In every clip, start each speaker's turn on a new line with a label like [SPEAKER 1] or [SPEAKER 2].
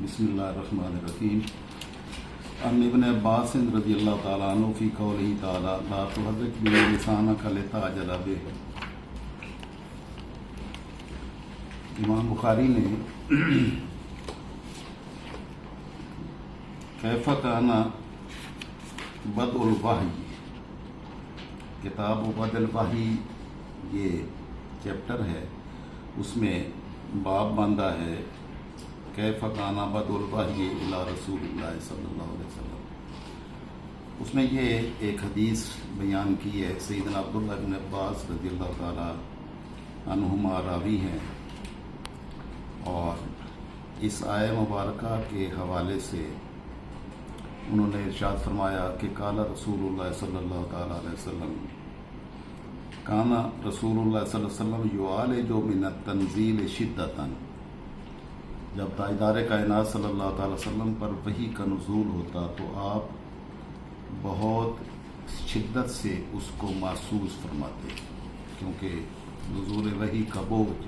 [SPEAKER 1] बिस्मिल्लाहिर्रहमानिर्रहीम। अन इब्न अब्बास रज़ियल्लाहु ताला अन्हु फ़ी क़ौलिही ताला ला तुहर्रिक बिही लिसानका लितअजल बिही। इमाम बुखारी ने कैफ़ काना बदउल वही, किताब बदल वही ये चैप्टर है, उसमें बाब बांधा है कैफ़ काना बदउल वही इला रसूलिल्लाह सल्लल्लाहु अलैहि वसल्लम। उसमें ये एक हदीस बयान की है। सैयदना अब्दुल्लाह इब्न अब्बास रज़ियल्लाहु ताला अन्हुमा रावी हैं और इस आय मुबारका के हवाले से उन्होंने इरशाद फरमाया कि काला रसूलुल्लाह सल्लल्लाहु ताला अलैहि वसल्लम काना रसूलुल्लाह सल्लल्लाहु अलैहि वसल्लम युआलिजु मिनत तंजील शिद्दतन। जब ताजदार कायनात सल्लल्लाहु अलैहि वसल्लम पर वही का नुज़ूल होता तो आप बहुत शिद्दत से उसको महसूस फरमाते, क्योंकि नुज़ूल वही का बोझ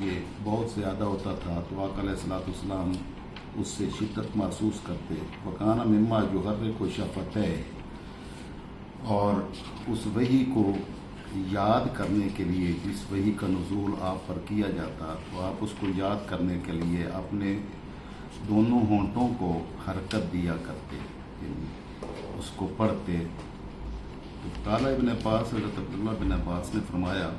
[SPEAKER 1] ये बहुत ज़्यादा होता था। तो आका अलैहिस्सलातु वस्सलाम उससे शिद्दत महसूस करते। वकाना मिम्मा युहर्रिकु शफ़तैहि, और उस वही को याद करने के लिए जिस वही का नुज़ूल आप पर किया जाता तो आप उसको याद करने के लिए अपने दोनों होंठों को हरकत दिया करते, उसको पढ़ते। तो काला इब्न अब्बास हज़रत अब्दुल्लाह बिन अब्बास ने फरमाया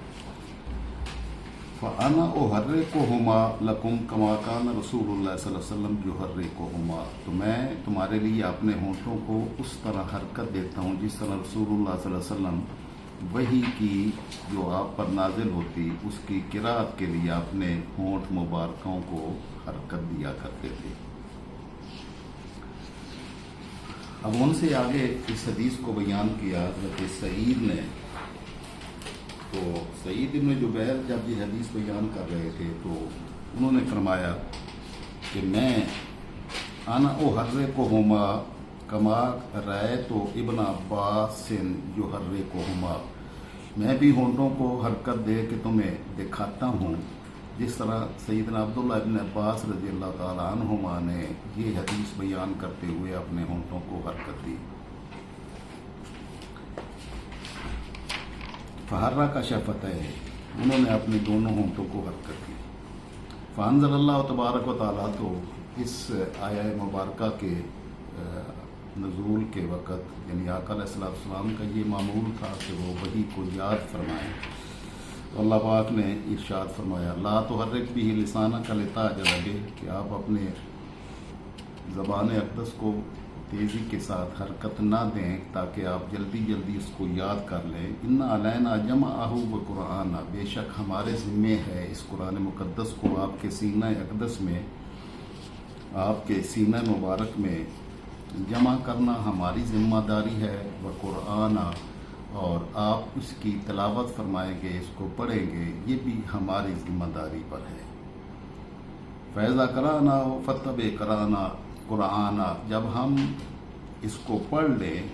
[SPEAKER 1] फ़अना उहर्रिकुहुमा लकुम कमा काना रसूलुल्लाह सल्लल्लाहु अलैहि वसल्लम युहर्रिकुहुमा। तो मैं तुम्हारे लिए अपने होंठों को उस तरह हरकत देता हूँ जिस तरह रसूलुल्लाह सल्लल्लाहु अलैहि वसल्लम वही की जो आप पर नाजिल होती उसकी किरात के लिए अपने होंठ मुबारकों को हरकत दिया करते थे। अब उनसे आगे इस हदीस को बयान किया हज़रत सईद ने। तो सईद इब्न जुबैर जब ये हदीस बयान कर रहे थे तो उन्होंने फरमाया कि मैं अना उहर्रिकुहुमा कमा रअयतु इब्न अब्बास युहर्रिकुहुमा, मैं भी होंठों को हरकत दे के तुम्हें दिखाता हूँ जिस तरह सैयदना अब्दुल्लाह इब्न अब्बास रज़ियल्लाहु ताला अन्हुमा ने ये हदीस बयान करते हुए अपने होंठों को हरकत दी। फ़हर्रा का शफ़त है, उन्होंने अपने दोनों होंठों को हरकत की। फ़अंज़लल्लाहु तबारक व तआला, तो इस आया मुबारका के नज़ूल के वक़्त यानी आका अलैहिस्सलातु वस्सलाम का ये मामूल था कि वो वही को याद फरमाएँ। तो अल्लाह पाक ने इरशाद फरमाया ला तुहर्रिक बिही लिसानका लितअजल बिही, कि आप अपने ज़बान अक़दस को तेज़ी के साथ हरकत ना दें ताकि आप जल्दी जल्दी इसको याद कर लें। इन्ना अलैना जमअहु व कुरआना, बेशक हमारे ज़िम्मे है इस कुरान मुक़द्दस को आपके सीना अक़दस में, आपके सीना मुबारक में जमा करना हमारी ज़िम्मेदारी है। व कुरआना, और आप उसकी तिलावत फरमाएंगे, इसको पढ़ेंगे, ये भी हमारी ज़िम्मेदारी पर है। फ़ैज़ा कराना फ़त्तबे कराना कुराना, जब हम इसको पढ़ लें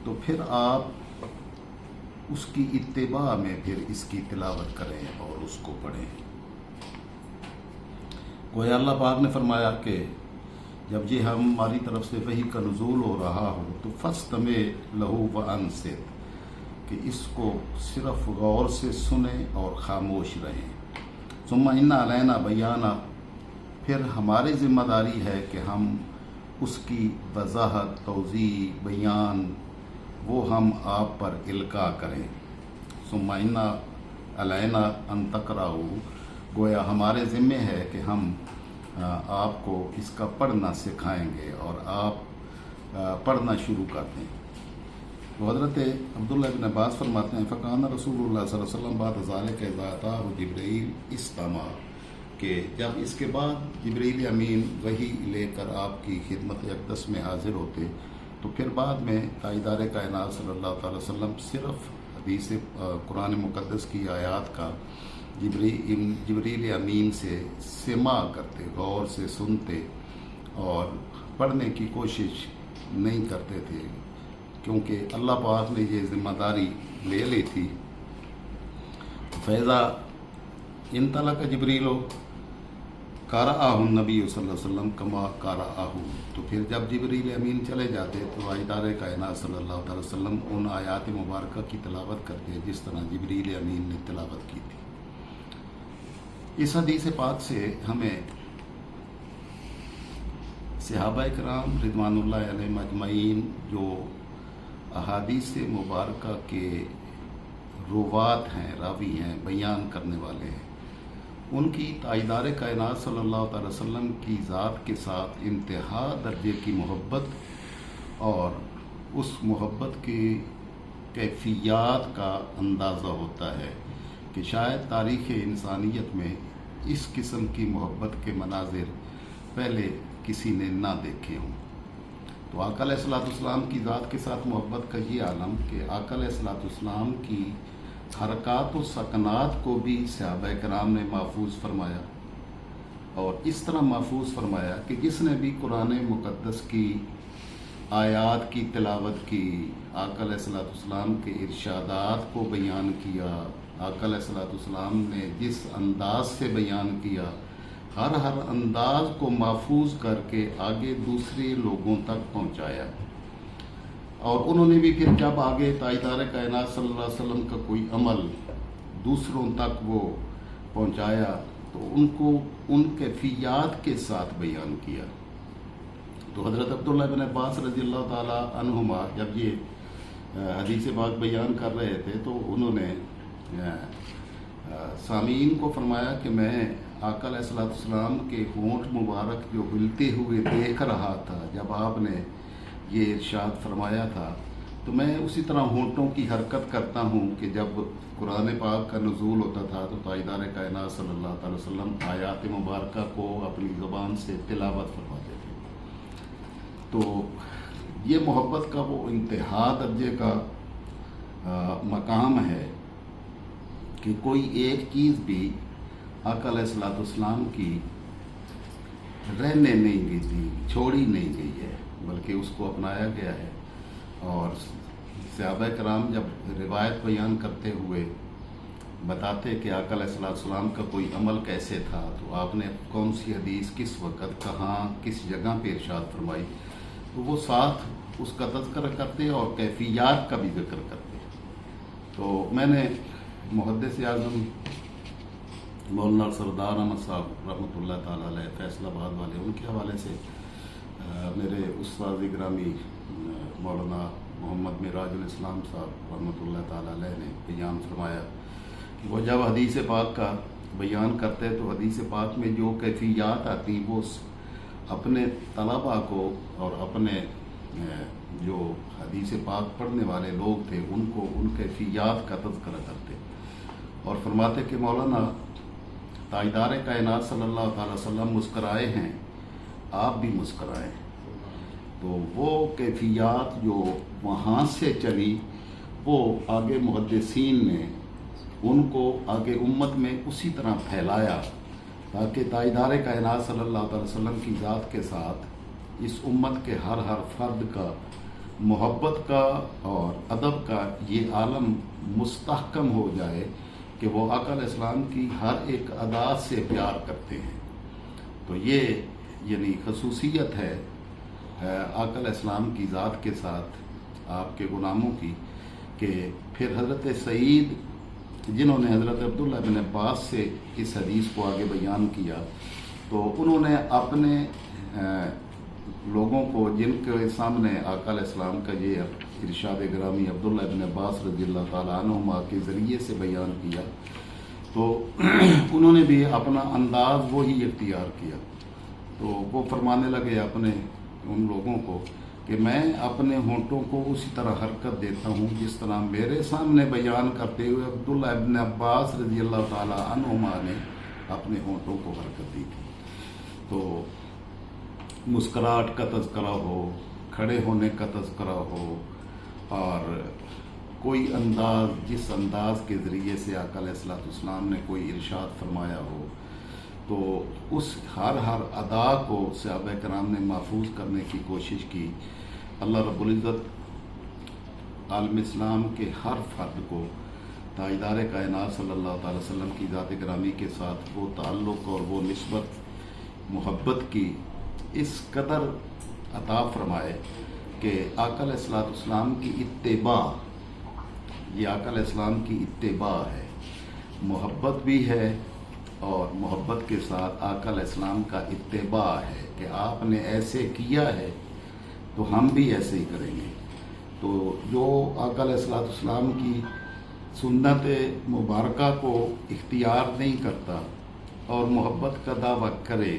[SPEAKER 1] तो फिर आप उसकी इत्तिबा में फिर इसकी तिलावत करें और उसको पढ़ें। गोया अल्लाह पाक ने फरमाया कि जब ये हमारी तरफ से वही का नुज़ूल हो रहा हो तो फ़स्तमे लहू व अनसित, कि इसको सिर्फ गौर से सुने और ख़ामोश रहें। सुम्मा इन्ना अलैना बयाना, फिर हमारी ज़िम्मेदारी है कि हम उसकी वज़ाहत, तौज़ी, बयान वो हम आप पर इल्का करें। सुम्मा इन्ना अलैना अन तक़राऊ, गोया हमारे ज़िम्मे है कि हम आपको इसका पढ़ना सिखाएंगे और आप पढ़ना शुरू कर दें। तो हज़रत अब्दुल्लाह इब्न अब्बास फरमाते हैं फ़काना रसूलुल्लाह सल्लल्लाहु अलैहि वसल्लम बाद ज़ालिका इज़ा अताहु जिब्रील इस्तमा, कि जब इसके बाद जिब्रील अमीन वही लेकर आपकी खिदमत अक़दस में हाजिर होते तो फिर बाद में ताजदार कायनात सल्लल्लाहु अलैहि वसल्लम सिर्फ़ हदीस कुरान मुक़द्दस की आयात का जिब्रील अमीन से सिमा करते, गौर से सुनते और पढ़ने की कोशिश नहीं करते थे, क्योंकि अल्लाह पाक ने ये ज़िम्मेदारी ले ली थी। फ़ैज़ा इन तला का जिब्रील हो, क़रअहु नबी सल्लल्लाहु अलैहि वसल्लम कमा क़रअहु, तो फिर जब जिब्रील अमीन चले जाते तो ताजदार कायनात सल्लल्लाहु अलैहि वसल्लम उन आयात मुबारक की तिलावत करते जिस तरह जिब्रील अमीन ने तिलावत की थी। इस हदीस पाक से हमें सहाबा किराम रिदवानुल्लाह अलैहिम अजमईन जो अहादीस मुबारक के रुवात हैं, रावी हैं, बयान करने वाले हैं, उनकी ताजदार कायनात सल्लल्लाहु अलैहि वसल्लम की ज़ात के साथ इंतहा दर्जे की मोहब्बत और उस मोहब्बत की कैफियत का अंदाज़ा होता है कि शायद तारीख़ इंसानियत में इस किस्म की मोहब्बत के मनाजिर पहले किसी ने ना देखे हों। तो आका अलैहिस्सलाम की ज़ात के साथ मोहब्बत का ये आलम कि आका अलैहिस्सलाम की हरकात व सकनात को भी सहाबा किराम ने महफूज फरमाया, और इस तरह महफूज फरमाया कि जिसने भी कुरान मुक़द्दस की आयात की तिलावत की, आका अलैहिस्सलाम के इरशादात को बयान किया, आका अलैहिस्सलाम ने जिस अंदाज से बयान किया, हर अंदाज को महफूज करके आगे दूसरे लोगों तक पहुंचाया। और उन्होंने भी फिर जब आगे ताजदार कायनात सल्लल्लाहु अलैहि वसल्लम का कोई अमल दूसरों तक वो पहुंचाया तो उनको उन कैफियत के साथ बयान किया। तो हज़रत अब्दुल्ला इब्न अब्बास रज़ियल्लाहु ताला अन्हुमा जब ये हदीस पाक बयान कर रहे थे तो उन्होंने सामीन को फरमाया कि मैं आका अलैहिस्सलाम के होंठ मुबारक जो हिलते हुए देख रहा था जब आपने ये इरशाद फरमाया था, तो मैं उसी तरह होंठों की हरकत करता हूँ कि जब कुरान पाक का नुज़ूल होता था तो ताजदार कायनात सल्लल्लाहु अलैहि वसल्लम आयात मुबारक को अपनी ज़बान से तिलावत फरमाते थे। तो ये मोहब्बत का वो इंतहा दर्जे का मकाम है कि कोई एक चीज़ भी आका अलैहिस्सलाम की रहने नहीं गई थी, छोड़ी नहीं गई है, बल्कि उसको अपनाया गया है। और सहाबा किराम जब रिवायत बयान करते हुए बताते कि आका अलैहिस्सलाम का कोई अमल कैसे था, तो आपने कौन सी हदीस किस वक़्त कहाँ किस जगह पे इरशाद फरमाई, तो वो साथ उसका तज़किरा करते और कैफियत का भी जिक्र करते। तो मैंने मुहद्दिस आज़म मौलाना सरदार अहमद साहब रहमतुल्लाह ताला अलैह फैसलाबाद वाले, उनके हवाले से मेरे उस्ताद गिरामी मौलाना मोहम्मद मिराजुल इस्लाम साहब रहमतुल्लाह ताला अलैह ने बयान फरमाया कि वो जब हदीस पाक का बयान करते तो हदीस पाक में जो कैफियत आती वो अपने तलबा को और अपने जो हदीस पाक पढ़ने वाले लोग थे उनको उन कैफियत का तज़किरा करते और फरमाते कि मौलाना ताजदार कायनात सल्लल्लाहु अलैहि वसल्लम मुस्कराए हैं, आप भी मुस्कराएं। तो वो कैफियत जो वहाँ से चली वो आगे मुहद्दिसीन ने उनको आगे उम्मत में उसी तरह फैलाया ताकि ताजदार कायनात सल्लल्लाहु अलैहि वसल्लम की ज़ात के साथ इस उम्मत के हर फर्द का मोहब्बत का और अदब का ये आलम मुस्तहकम हो जाए कि वो आका अलैहिस्सलाम की हर एक अदा से प्यार करते हैं। तो ये यानी खसूसियत है आका अलैहिस्सलाम की ज़ात के साथ आपके गुलामों की कि फिर हज़रत सईद जिन्होंने हज़रत अब्दुल्ला बिन अब्बास से इस हदीस को आगे बयान किया, तो उन्होंने अपने लोगों को जिनके सामने आका अलैहिस्सलाम का ये इरशाद ग्रामी अब्दुल्ला बिन अब्बास रज़ियल्लाहु ताला अन्हुमा के ज़रिए से बयान किया, तो उन्होंने भी अपना अंदाज़ वो ही इख्तियार किया। तो वो फरमाने लगे अपने उन लोगों को कि मैं अपने होंठों को उसी तरह हरकत देता हूँ जिस तरह मेरे सामने बयान करते हुए अब्दुल्ला इब्न अब्बास रज़ियल्लाहु ताला अन्हुमा ने अपने होंठों को हरकत दी थी। तो मुस्कराहट का तज़किरा हो, खड़े होने का तज़किरा हो और कोई अंदाज जिस अंदाज के ज़रिए से आका अलैहिस्सलाम ने कोई इरशाद फरमाया हो, तो उस हर अदा को सहाबा किराम ने महफूज करने की कोशिश की। अल्लाह रब्बुल इज़्ज़त आलम इस्लाम के हर फ़र्द को ताजदार कायनात सल्लल्लाहु अलैहि वसल्लम की ज़ात गिरामी के साथ वो ताल्लुक़ और वो निस्बत محبت کی اس قدر عطا فرمائے کہ آقا علیہ الصلوۃ والسلام کی اتباع، یہ آقا علیہ السلام کی اتباع ہے، محبت بھی ہے اور محبت کے ساتھ آقا علیہ السلام کا اتباع ہے کہ آپ نے ایسے کیا ہے تو ہم بھی ایسے ہی کریں گے۔ تو جو آقا علیہ الصلوۃ والسلام کی سنت مبارکہ کو اختیار نہیں کرتا اور محبت کا دعویٰ کرے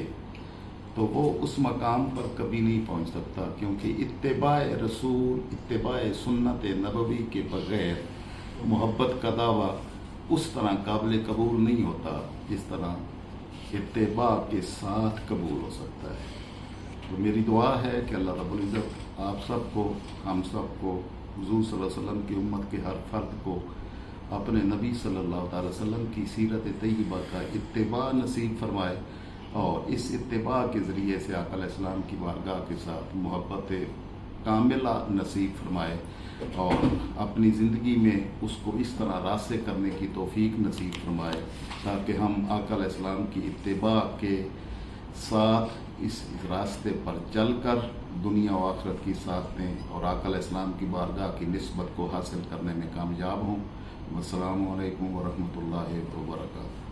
[SPEAKER 1] تو وہ اس مقام پر کبھی نہیں پہنچ سکتا، کیونکہ اتباع رسول، اتباع سنت نبوی کے بغیر محبت کا دعویٰ اس طرح قابل قبول نہیں ہوتا جس طرح اتباع کے ساتھ قبول ہو سکتا ہے۔ تو میری دعا ہے کہ اللہ رب العزت آپ سب کو، ہم سب کو، حضور صلی اللہ علیہ وسلم کی امت کے ہر فرد کو اپنے نبی صلی اللہ تعالی وسلم کی سیرت طیبہ کا اتباع نصیب فرمائے اور اس اتباع کے ذریعے سے آقا علیہ السلام کی بارگاہ کے ساتھ محبت کاملہ نصیب فرمائے اور اپنی زندگی میں اس کو اس طرح راستے کرنے کی توفیق نصیب فرمائے تاکہ ہم آقا علیہ السلام کی اتباع کے ساتھ اس راستے پر چل کر دنیا و آخرت کی سعادتیں اور آقا علیہ السلام کی بارگاہ کی نسبت کو حاصل کرنے میں کامیاب ہوں۔ والسلام علیکم ورحمۃ اللہ وبرکاتہ۔